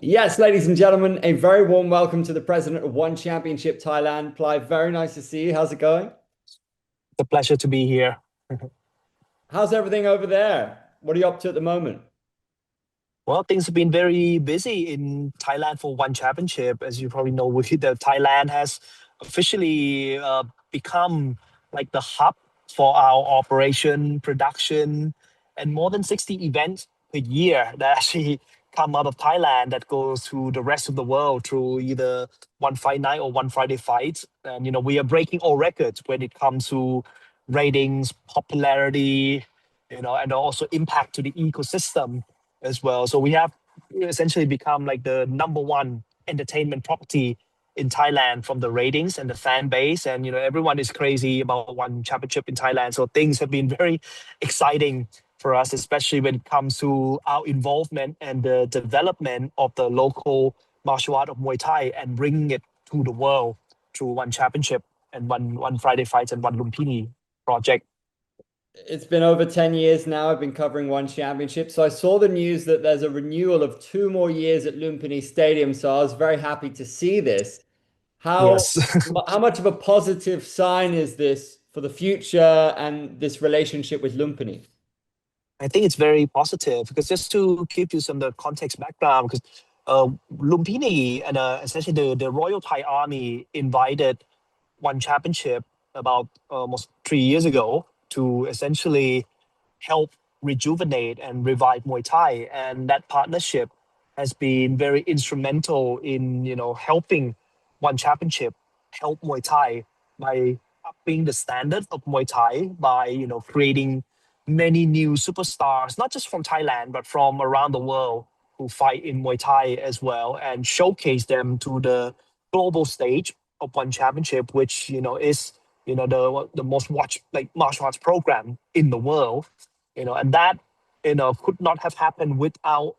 Yes, ladies and gentlemen, a very warm welcome to the president of One Championship Thailand. Plai, very nice to see you. How's it going? It's a pleasure to be here. How's everything over there? What are you up to at the moment? Well, things have been very busy in Thailand for One Championship. As you probably know, Thailand has officially become like the hub for our operation, production, and more than 60 events per year that actually come out of Thailand that goes to the rest of the world through either One Fight Night or One Friday Fight. And we are breaking all records when it comes to ratings, popularity, and also impact to the ecosystem as well. So we have essentially become like the number one entertainment property in Thailand from the ratings and the fan base. And everyone is crazy about One Championship in Thailand. So things have been very exciting for us, especially when it comes to our involvement and the development of the local martial art of Muay Thai and bringing it to the world through One Championship and One Friday Fights and One Lumpinee project. It's been over 10 years now. I've been covering One Championship. So I saw the news that there's a renewal of 2 more years at Lumpinee Stadium. So I was very happy to see this. How Yes. how much of a positive sign is this for the future and this relationship with Lumpinee? I think it's very positive because just to give you some of the context background, because Lumpini and essentially the Royal Thai Army invited One Championship about almost 3 years ago to essentially help rejuvenate and revive Muay Thai, and that partnership has been very instrumental in helping One Championship help Muay Thai by upping the standard of Muay Thai by creating many new superstars, not just from Thailand, but from around the world who fight in Muay Thai as well and showcase them to the global stage of One Championship, which, is, the most watched like martial arts program in the world, and that, could not have happened without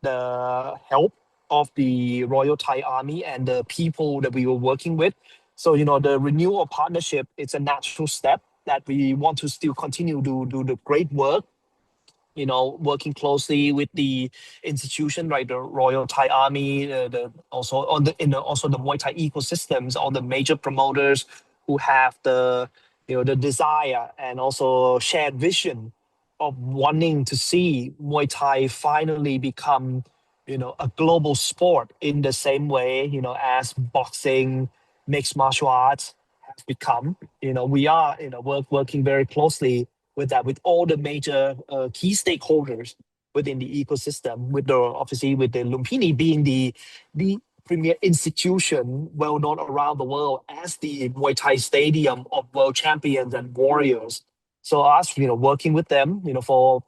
the help of the Royal Thai Army and the people that we were working with. So, the renewal partnership, it's a natural step that we want to still continue to do the great work, working closely with the institution, right, the Royal Thai Army, the also on the in the, also the Muay Thai ecosystems, all the major promoters who have the desire and also shared vision of wanting to see Muay Thai finally become, a global sport in the same way, as boxing, mixed martial arts has become. We are, working very closely with that, with all the major key stakeholders within the ecosystem, with the obviously with the Lumpini being the premier institution well known around the world as the Muay Thai Stadium of world champions and warriors. So us, working with them, for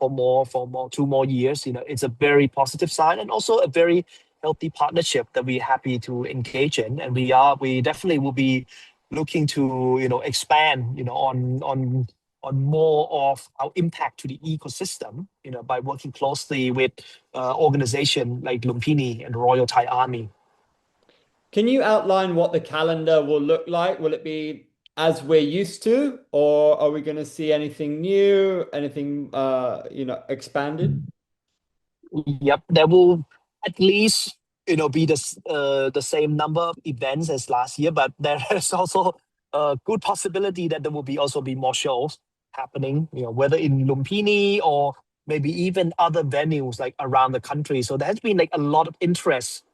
2 more years, it's a very positive sign and also a very healthy partnership that we're happy to engage in. And we definitely will be looking to, expand, on more of our impact to the ecosystem, by working closely with organization like Lumpini and Royal Thai Army. Can you outline what the calendar will look like? Will it be as we're used to, or are we going to see anything new, anything expanded? Yep, there will at least be the same number of events as last year, but there is also a good possibility that there will be more shows happening. Whether in Lumpini or maybe even other venues like around the country. So there has been like a lot of interest,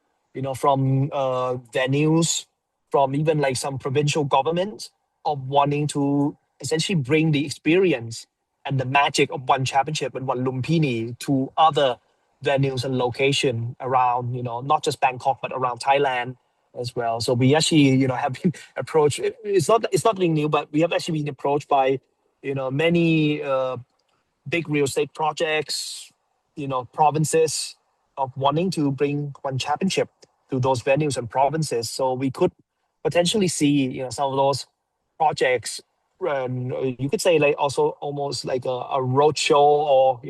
from venues, from even like some provincial governments of wanting to essentially bring the experience and the magic of One Championship and One Lumpini to other venues and location around, not just Bangkok, but around Thailand as well. So we actually, have been approached. It's not being new, but we have actually been approached by, many big real estate projects, provinces of wanting to bring One Championship to those venues and provinces. So we could potentially see, some of those projects. You could say like also almost like a roadshow or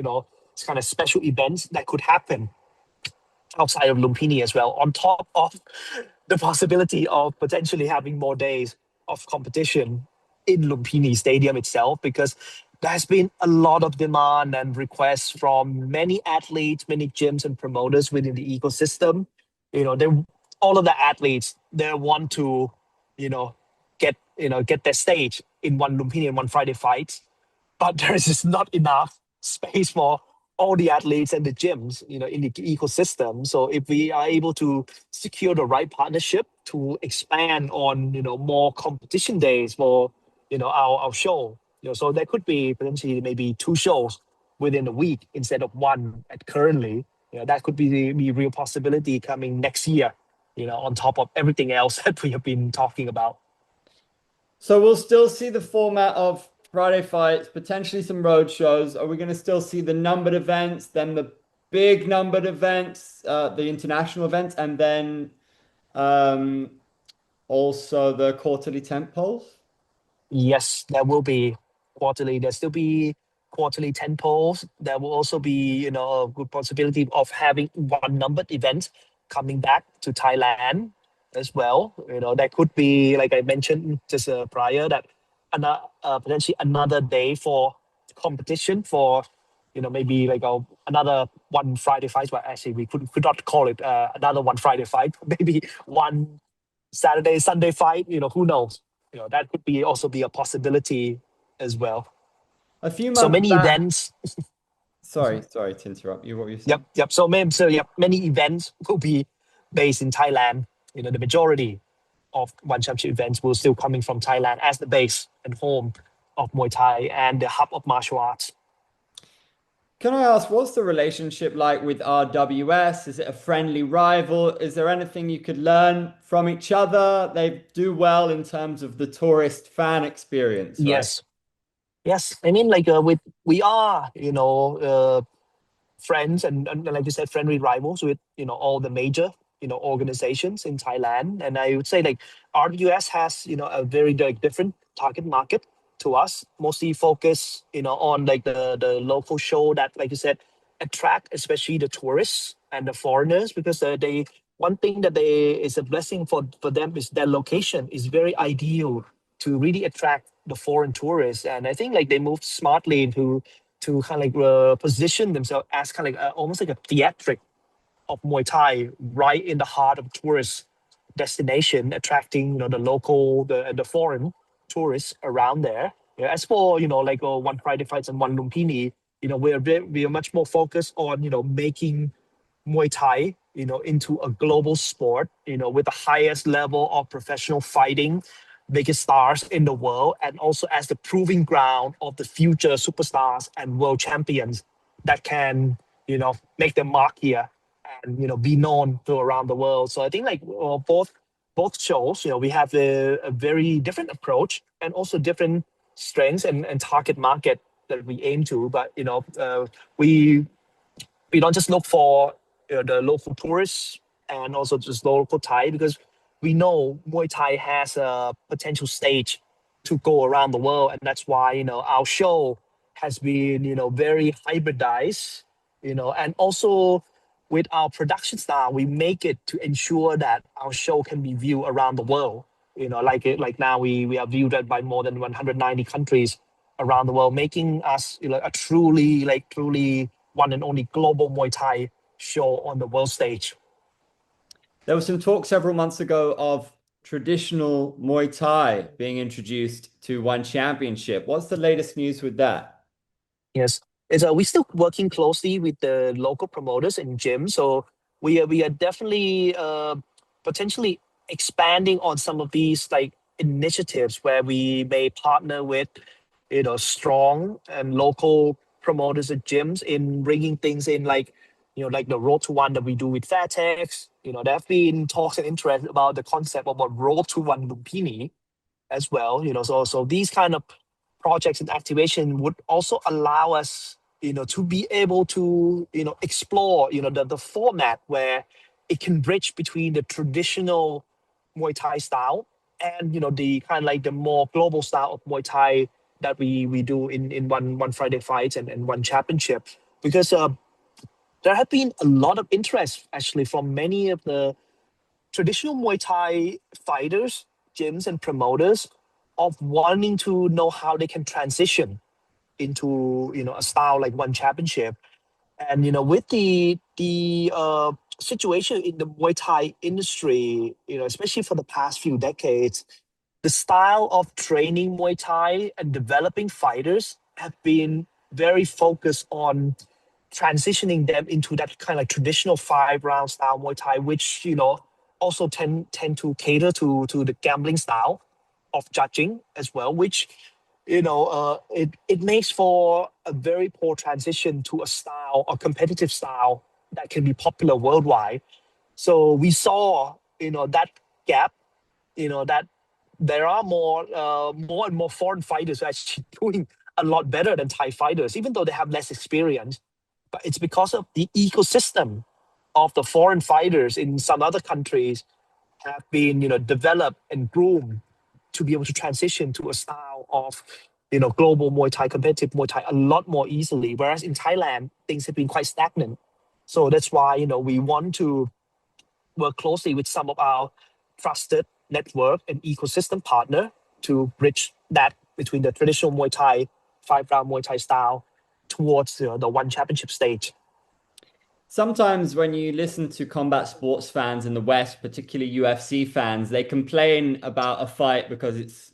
it's kind of special events that could happen outside of Lumpini as well, on top of the possibility of potentially having more days of competition in Lumpini Stadium itself, because there has been a lot of demand and requests from many athletes, many gyms and promoters within the ecosystem they all of the athletes they want to, you know, get their stage in one Lumpini and one Friday fights, but there is just not enough space for all the athletes and the gyms, in the ecosystem. So if we are able to secure the right partnership to expand on, more competition days for, our show, so there could be potentially maybe two shows within a week instead of one at currently. That could be real possibility coming next year, on top of everything else that we have been talking about. So we'll still see the format of Friday fights, potentially some road shows. Are we going to still see the numbered events, then the big numbered events, the international events, and then um, also the quarterly tent poles? Yes, there will be quarterly. There still be quarterly 10 polls. There will also be, a good possibility of having one numbered event coming back to Thailand as well. That could be, like I mentioned just prior, that potentially another day for competition for, maybe like another one Friday fight. But actually, we could not call it another one Friday fight. Maybe one Saturday, Sunday fight. Who knows? That could be also be a possibility as well. A few So months many back, events. sorry to interrupt you. What were you Yep, saying? yep. Many events will be based in Thailand. The majority of One Championship events will still coming from Thailand as the base and home of Muay Thai and the hub of martial arts. Can I ask, what's the relationship like with RWS? Is it a friendly rival? Is there anything you could learn from each other? They do well in terms of the tourist fan experience, right? Yes, yes. I mean, like with we are, friends and like you said, friendly rivals with all the major organizations in Thailand. And I would say like RWS has a very like, different target market to us, mostly focus on like the local show that like you said attract especially the tourists and the foreigners because they one thing that they is a blessing for them is their location is very ideal to really attract the foreign tourists. And I think like they moved smartly to kind of like position themselves as kind of like almost like a theatric of Muay Thai right in the heart of tourist destination, attracting the local the foreign tourists around there. Yeah, as for like one Friday fights and one Lumpini, we are much more focused on making Muay Thai into a global sport with the highest level of professional fighting, biggest stars in the world, and also as the proving ground of the future superstars and world champions that can make their mark here and be known to around the world. So I think like both shows, we have a very different approach and also different strengths and target market that we aim to. But we we don't just look for the local tourists and also just local Thai because we know Muay Thai has a potential stage to go around the world, and that's why our show has been very hybridized, and also with our production style, we make it to ensure that our show can be viewed around the world. Like now we are viewed by more than 190 countries around the world, making us a truly one and only global Muay Thai show on the world stage. There was some talk several months ago of traditional Muay Thai being introduced to One Championship. What's the latest news with that? Yes, we're still working closely with the local promoters and gyms. So we are definitely potentially expanding on some of these like initiatives where we may partner with strong and local promoters at gyms in bringing things in like like the Road to One that we do with Fairtex. There have been talks and interest about the concept of a Road to One Lumpini as well. So these kind of projects and activation would also allow us, to be able to, explore, the format where it can bridge between the traditional Muay Thai style and, the kind of like the more global style of Muay Thai that we do in one Friday fights and one championship. Because there have been a lot of interest actually from many of the traditional Muay Thai fighters, gyms, and promoters of wanting to know how they can transition into a style like one championship. And with the situation in the Muay Thai industry, especially for the past few decades, the style of training Muay Thai and developing fighters have been very focused on transitioning them into that kind of like traditional 5 round style Muay Thai, which also tend to cater to the gambling style of judging as well, which it makes for a very poor transition to a style, a competitive style that can be popular worldwide. So we saw that gap, that there are more and more foreign fighters actually doing a lot better than Thai fighters, even though they have less experience. But it's because of the ecosystem of the foreign fighters in some other countries have been, developed and groomed to be able to transition to a style of, global Muay Thai, competitive Muay Thai a lot more easily. Whereas in Thailand, things have been quite stagnant. So that's why, we want to work closely with some of our trusted network and ecosystem partner to bridge that between the traditional Muay Thai, 5 round Muay Thai style towards the one championship stage. Sometimes when you listen to combat sports fans in the West, particularly UFC fans, they complain about a fight because it's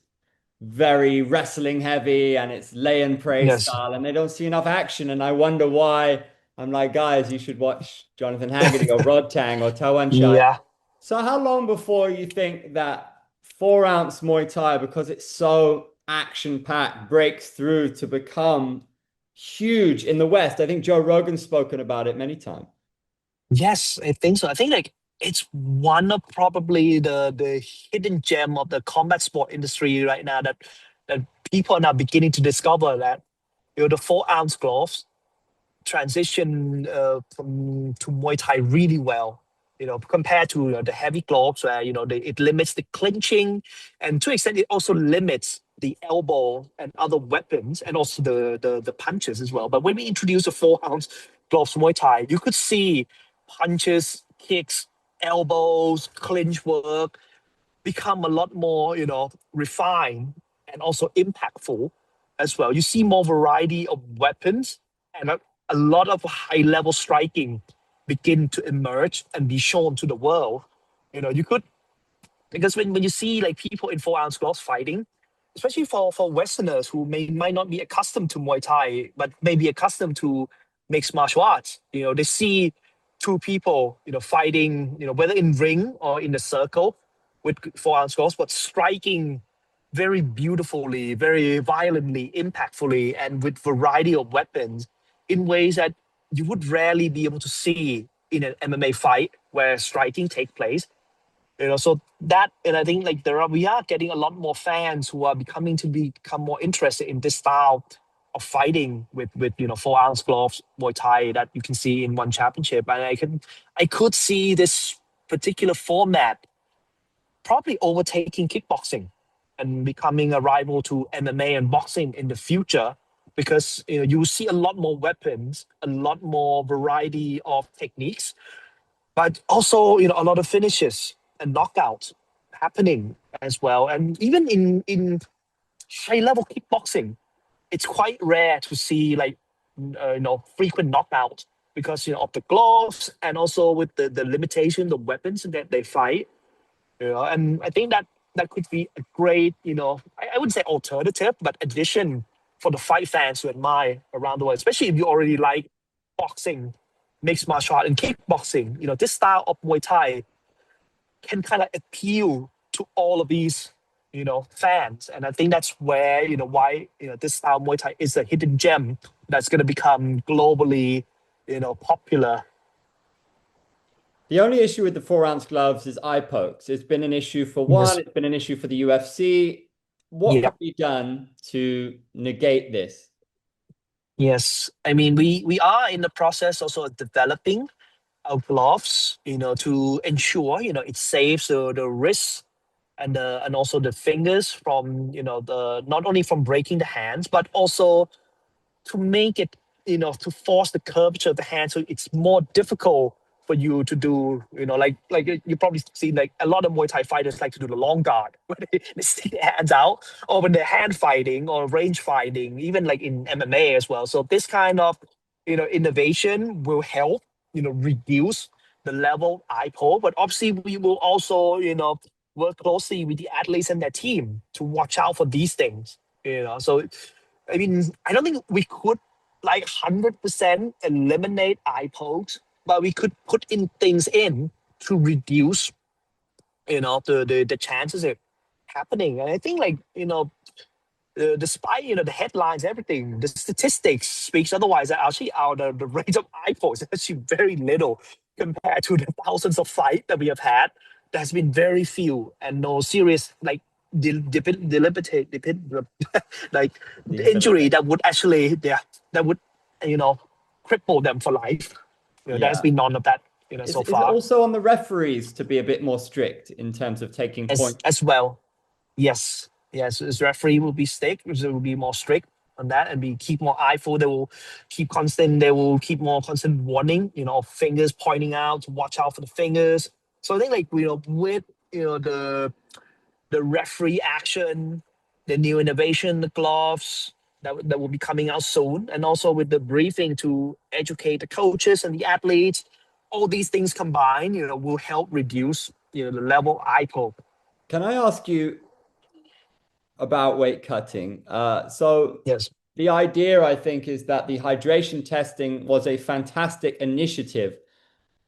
very wrestling heavy and it's lay and pray Yes. style, and they don't see enough action. And I wonder why. I'm like, guys, you should watch Jonathan Haggerty or Rod Tang or Tawan Chai. Yeah. So, how long before you think that 4 ounce Muay Thai, because it's so action packed, breaks through to become huge in the West? I think Joe Rogan's spoken about it many times. Yes, I think so. I think like it's one of probably the hidden gem of the combat sport industry right now that people are now beginning to discover that the 4 ounce gloves transition from to Muay Thai really well. Compared to the heavy gloves where it limits the clinching, and to an extent it also limits the elbow and other weapons, and also the punches as well. But when we introduce a 4 ounce gloves Muay Thai, you could see punches, kicks, elbows, clinch work become a lot more, refined and also impactful as well. You see more variety of weapons, and a lot of high level striking begin to emerge and be shown to the world. You could, because when you see like people in 4 ounce gloves fighting, especially for Westerners who might not be accustomed to Muay Thai, but may be accustomed to mixed martial arts, they see two people, fighting, whether in ring or in the circle with 4 ounce gloves, but striking very beautifully, very violently, impactfully, and with variety of weapons in ways that you would rarely be able to see in an MMA fight where striking takes place. So that, and I think like we are getting a lot more fans who are become more interested in this style of fighting with 4 ounce gloves Muay Thai that you can see in one championship. And I could see this particular format probably overtaking kickboxing and becoming a rival to MMA and boxing in the future, because you will see a lot more weapons, a lot more variety of techniques, but also a lot of finishes and knockouts happening as well. And even in high level kickboxing, it's quite rare to see like frequent knockouts because of the gloves, and also with the limitation of weapons that they fight. And I think that could be a great, I wouldn't say alternative, but addition for the fight fans to admire around the world, especially if you already like boxing, mixed martial art, and kickboxing. This style of Muay Thai can kind of appeal to all of these, fans. And I think that's where, why, this style of Muay Thai is a hidden gem that's going to become globally, popular. The only issue with the 4 ounce gloves is eye pokes. It's been an issue for ONE, Yes. it's been an issue for the UFC. What Yeah. could be done to negate this? Yes. I mean, we are in the process also of developing our gloves, to ensure, it saves the wrists and also the fingers from, the not only from breaking the hands, but also to make it, to force the curvature of the hand so it's more difficult for you to do, like you probably see like a lot of Muay Thai fighters like to do the long guard, where they stick their hands out, or when they're hand fighting or range fighting, even like in MMA as well. So this kind of, innovation will help, reduce the level I pull. But obviously, we will also, work closely with the athletes and their team to watch out for these things. So I mean, I don't think we could like 100% eliminate eye pokes, but we could put in things in to reduce, the chances of happening. And I think like, despite the headlines, everything, the statistics speaks otherwise. Actually, the rate of eye pokes is actually very little compared to the thousands of fights that we have had. There's been very few and no serious like like injury that would actually, yeah, that would, you know cripple them for life. There's Yeah. been none of that, so Is it far. also on the referees to be a bit more strict in terms of taking points? As well. Yes, yes. As referee will be strict, which will be more strict on that, and be keep more eyeful. They will keep constant. They will keep more constant warning. Fingers pointing out to watch out for the fingers. So I think like with the referee action, the new innovation, the gloves that will be coming out soon, and also with the briefing to educate the coaches and the athletes. All these things combined, will help reduce the level eye poke. Can I ask you about weight cutting? So Yes. the idea, I think, is that the hydration testing was a fantastic initiative,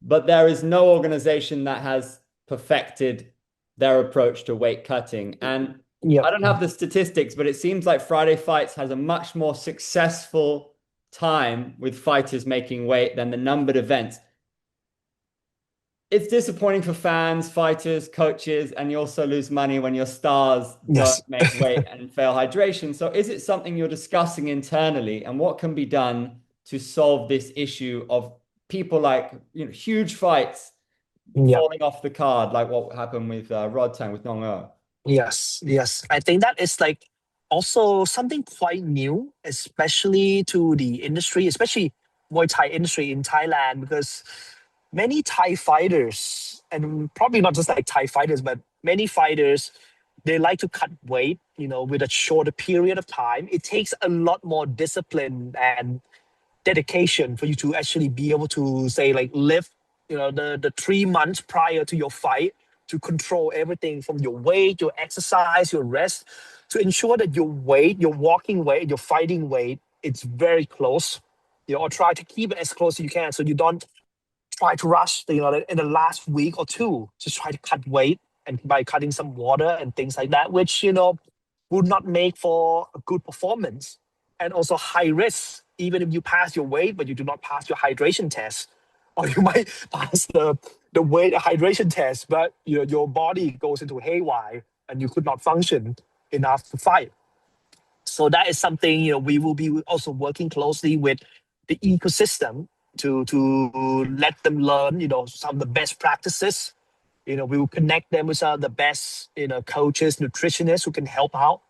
but there is no organization that has perfected their approach to weight cutting. And I Yep. don't have the statistics, but it seems like Friday Fights has a much more successful time with fighters making weight than the numbered events. It's disappointing for fans, fighters, coaches, and you also lose money when your stars don't Yes. make weight and fail hydration. So, is it something you're discussing internally, and what can be done to solve this issue of people like huge fights Yep. falling off the card, like what happened with Rod Tang with Nong O? Yes. Yes. I think that is like also something quite new, especially to the industry, especially Muay Thai industry in Thailand, because many Thai fighters, and probably not just like Thai fighters, but many fighters, they like to cut weight, with a shorter period of time. It takes a lot more discipline and dedication for you to actually be able to say like live the 3 months prior to your fight to control everything from your weight, your exercise, your rest, to ensure that your weight, your walking weight, your fighting weight, it's very close. Or try to keep it as close as you can so you don't try to rush in the last week or two, just try to cut weight, and by cutting some water and things like that, which would not make for a good performance, and also high risk. Even if you pass your weight but you do not pass your hydration test, or you might pass the weight hydration test, but your body goes into haywire and you could not function enough to fight. So that is something we will be also working closely with the ecosystem to let them learn some of the best practices. We will connect them with some of the best coaches, nutritionists who can help out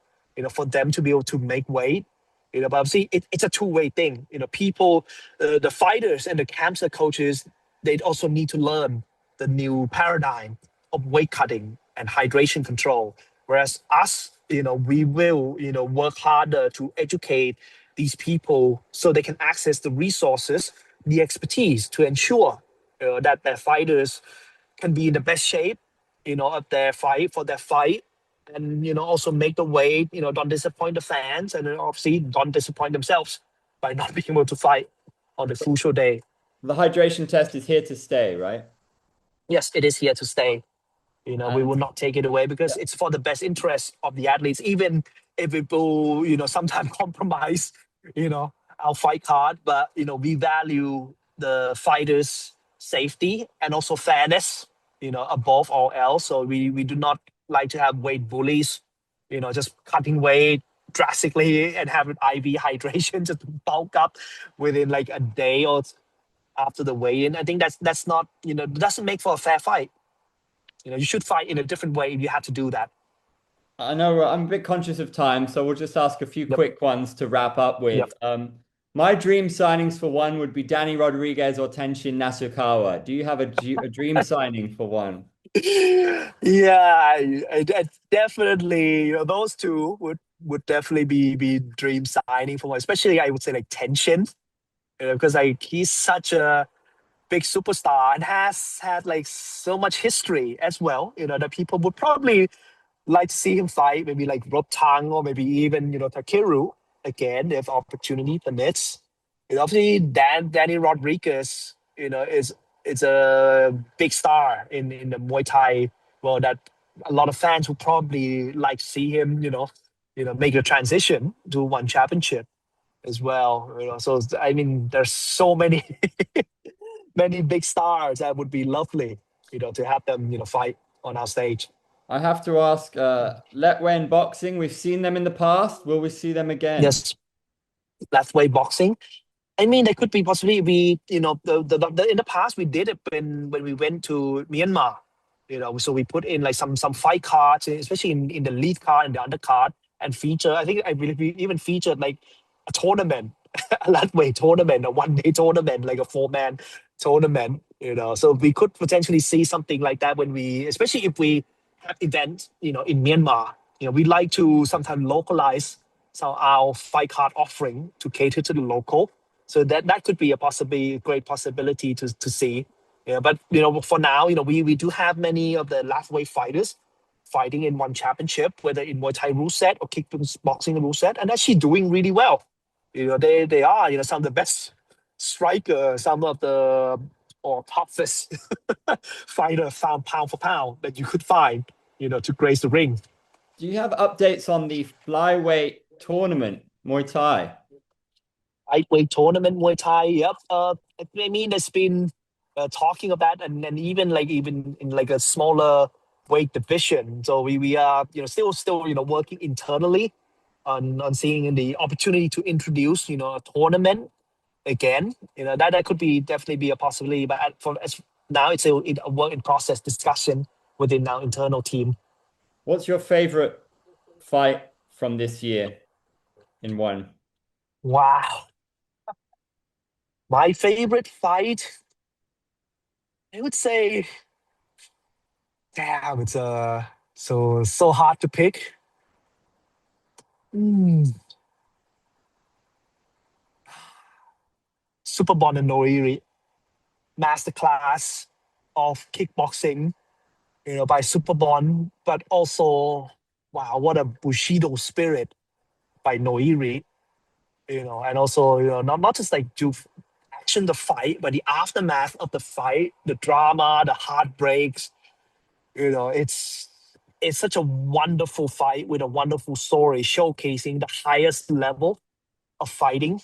for them to be able to make weight. But obviously it's a two-way thing. People, the fighters and the cancer coaches, they also need to learn the new paradigm of weight cutting and hydration control. Whereas us, we will, work harder to educate these people so they can access the resources, the expertise to ensure that their fighters can be in the best shape, of their fight for their fight, and also make the weight. Don't disappoint the fans, and then obviously don't disappoint themselves by not being able to fight on the crucial day. The hydration test is here to stay, right? Yes, it is here to stay. We And will not take it away because yeah, it's for the best interest of the athletes, even if it will, sometimes compromise, our fight card. But, we value the fighters' safety and also fairness, above all else. So we do not like to have weight bullies, just cutting weight drastically and having IV hydration just to bulk up within like a day or after the weigh-in. I think that's not, doesn't make for a fair fight. You should fight in a different way if you have to do that. I know I'm a bit conscious of time, so we'll just ask a few Yep. quick ones to wrap up with. Yep. My dream signings for one would be Danny Rodriguez or Tenshin Nasukawa. Do you have a dream signing for one? Yeah, definitely. Those two would definitely be dream signing for one. Especially, I would say like tension, because like he's such a big superstar and has had like so much history as well. That people would probably like to see him fight, maybe like Rob Tang or maybe even Takeru again if opportunity permits. Obviously, Danny Rodriguez, is a big star in the Muay Thai world that a lot of fans would probably like to see him, make a transition to one championship as well. So I mean, there's so many many big stars that would be lovely, to have them, fight on our stage. I have to ask, Letway Boxing, we've seen them in the past. Will we see them again? Yes, left way boxing. I mean, there could be possibly we, in the past we did it when we went to Myanmar. So we put in like some fight cards, especially in the lead card and the undercard, and feature. I think I believe we even featured like a tournament, a lightweight tournament, a 1 day tournament, like a 4 man tournament. So we could potentially see something like that when we, especially if we have events, in Myanmar. We like to sometimes localize our fight card offering to cater to the local. So that could be a possibly great possibility to see. Yeah, but for now, we do have many of the lightweight fighters fighting in one championship, whether in Muay Thai rule set or kickboxing rule set, and actually doing really well. They are some of the best striker, some of the or toughest fighter found pound for pound that you could find, to grace the ring. Do you have updates on the flyweight tournament, Muay Thai? Lightweight tournament Muay Thai. Yep. I mean, there's been talking of that, and even in like a smaller weight division. So we are still working internally on seeing the opportunity to introduce a tournament again. That could be definitely be a possibility. But as now, it's a work in process discussion within our internal team. What's your favorite fight from this year in one? Wow, my favorite fight, I would say. Damn, it's so hard to pick. Mm, Superbon and Noiri masterclass of kickboxing, by Superbon, but also wow, what a Bushido spirit by Noiri, and also not just like do action the fight, but the aftermath of the fight, the drama, the heartbreaks. It's such a wonderful fight with a wonderful story showcasing the highest level of fighting,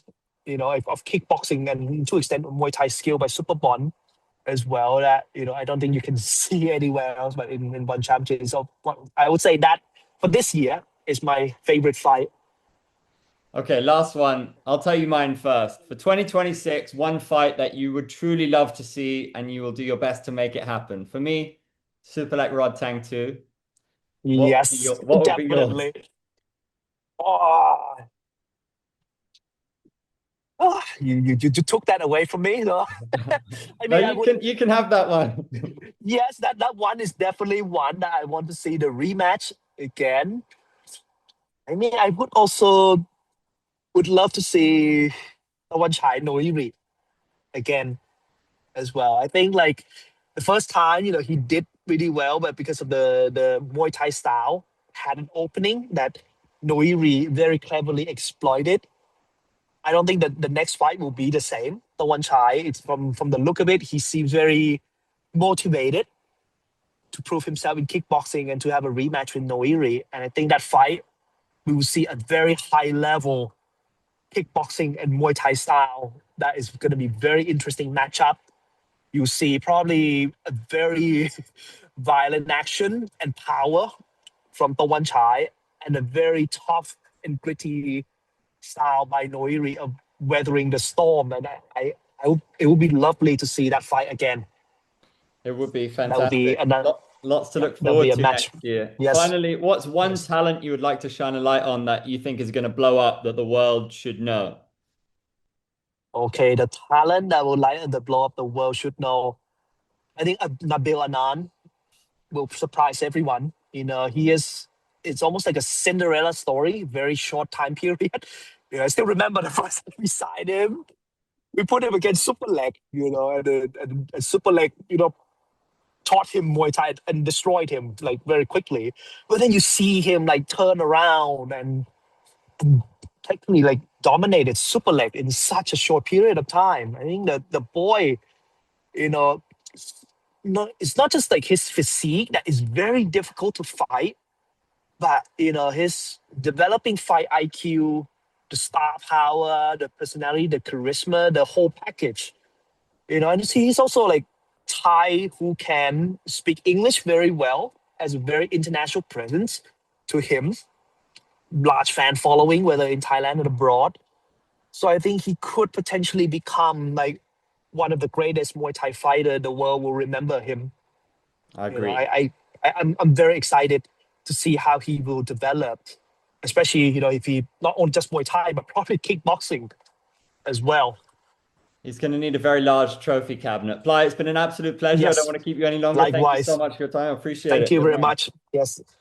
of kickboxing and to extent Muay Thai skill by Superbon as well. That I don't think you can see anywhere else, but in one championship. So I would say that for this year is my favorite fight. Okay, last one. I'll tell you mine first. For 2026, one fight that you would truly love to see and you will do your best to make it happen. For me, Superlek Rod Tang 2. Yes, What would be yours? definitely. Oh, you took that away from me, though. I No, mean, I would. you can have that one. Yes, that one is definitely one that I want to see the rematch again. I mean, I would love to see One Chai Noiri again as well. I think like the first time, he did really well, but because of the Muay Thai style, had an opening that Noiri very cleverly exploited. I don't think that the next fight will be the same. The One Chai, it's from the look of it, he seems very motivated to prove himself in kickboxing and to have a rematch with Noiri. And I think that fight, we will see a very high level kickboxing and Muay Thai style. That is going to be very interesting matchup. You see probably a very violent action and power from Wan Chai and a very tough and gritty style by Noiri of weathering the storm. And it would be lovely to see that fight again. It would be That would be fantastic. another, Lots to yeah, look that would be forward a to match. next year. Yes, Finally, what's one yes. talent you would like to shine a light on that you think is going to blow up that the world should know? Okay, the talent that would like the blow up the world should know. I think Nabil Anan will surprise everyone. He is. It's almost like a Cinderella story, very short time period. I still remember the first time we signed him. we put him against Super Leg, and Super Leg, taught him Muay Thai and destroyed him like very quickly. But then you see him like turn around and technically like dominated Super Leg in such a short period of time. I think that the boy, you know, it's not just like his physique that is very difficult to fight, but his developing fight IQ, the star power, the personality, the charisma, the whole package. And he's also like Thai who can speak English very well, has a very international presence to him, large fan following, whether in Thailand or abroad. So I think he could potentially become like one of the greatest Muay Thai fighter the world will remember him. I You know, agree. I'm very excited to see how he will develop, especially if he not only just Muay Thai but probably kickboxing as well. He's going to need a very large trophy cabinet. Plai, it's been an absolute pleasure. I don't Yes, want to keep you any longer. Thank you so likewise. much for your time. I appreciate Thank it. you Good very man. much. Yes.